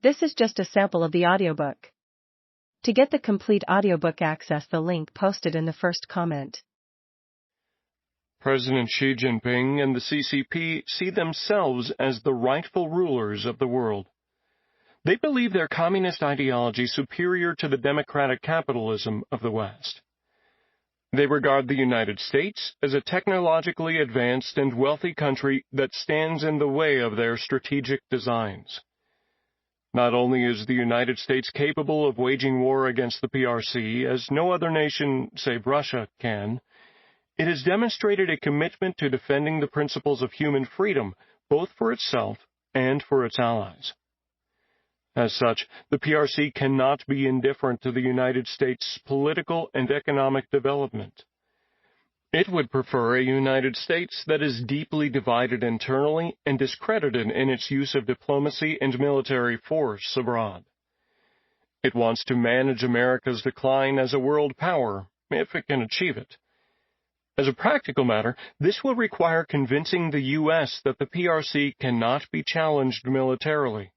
This is just a sample of the audiobook. To get the complete audiobook, access the link posted in the first comment. President Xi Jinping and the CCP see themselves as the rightful rulers of the world. They believe their communist ideology superior to the democratic capitalism of the West. They regard the United States as a technologically advanced and wealthy country that stands in the way of their strategic designs. Not only is the United States capable of waging war against the PRC, as no other nation, save Russia, can, it has demonstrated a commitment to defending the principles of human freedom, both for itself and for its allies. As such, the PRC cannot be indifferent to the United States' political and economic development. It would prefer a United States that is deeply divided internally and discredited in its use of diplomacy and military force abroad. It wants to manage America's decline as a world power, if it can achieve it. As a practical matter, this will require convincing the U.S. that the PRC cannot be challenged militarily,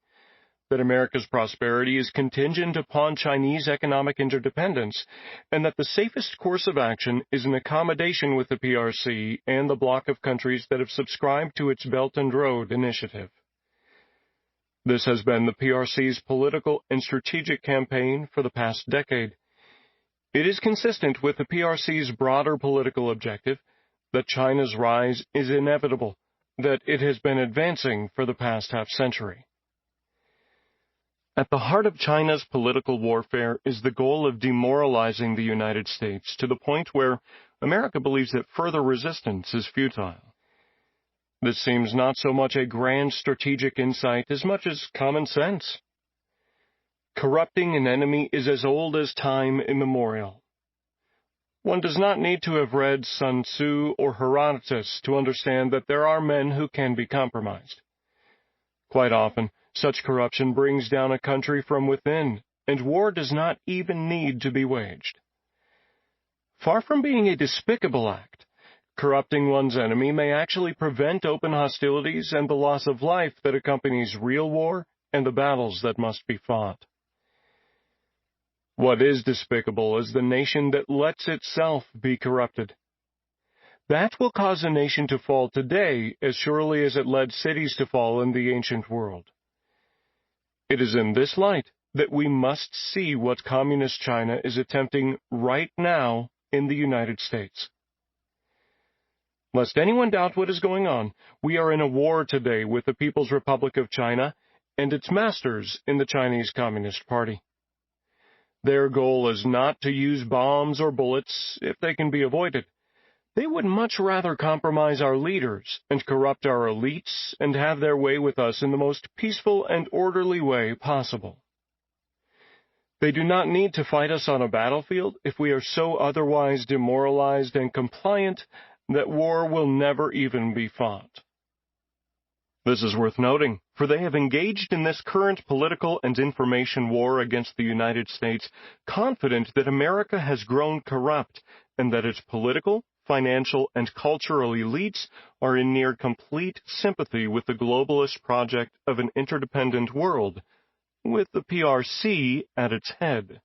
that America's prosperity is contingent upon Chinese economic interdependence, and that the safest course of action is an accommodation with the PRC and the bloc of countries that have subscribed to its Belt and Road Initiative. This has been the PRC's political and strategic campaign for the past decade. It is consistent with the PRC's broader political objective that China's rise is inevitable, that it has been advancing for the past half-century. At the heart of China's political warfare is the goal of demoralizing the United States to the point where America believes that further resistance is futile. This seems not so much a grand strategic insight as much as common sense. Corrupting an enemy is as old as time immemorial. One does not need to have read Sun Tzu or Herodotus to understand that there are men who can be compromised. Quite often, such corruption brings down a country from within, and war does not even need to be waged. Far from being a despicable act, corrupting one's enemy may actually prevent open hostilities and the loss of life that accompanies real war and the battles that must be fought. What is despicable is the nation that lets itself be corrupted. That will cause a nation to fall today as surely as it led cities to fall in the ancient world. It is in this light that we must see what Communist China is attempting right now in the United States. Lest anyone doubt what is going on, we are in a war today with the People's Republic of China and its masters in the Chinese Communist Party. Their goal is not to use bombs or bullets if they can be avoided. They would much rather compromise our leaders and corrupt our elites and have their way with us in the most peaceful and orderly way possible. They do not need to fight us on a battlefield if we are so otherwise demoralized and compliant that war will never even be fought. This is worth noting, for they have engaged in this current political and information war against the United States, confident that America has grown corrupt and that its political, financial, and cultural elites are in near complete sympathy with the globalist project of an interdependent world, with the PRC at its head.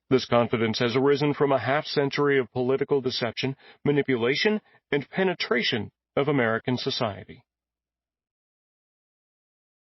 This confidence has arisen from a half-century of political deception, manipulation, and penetration of American society.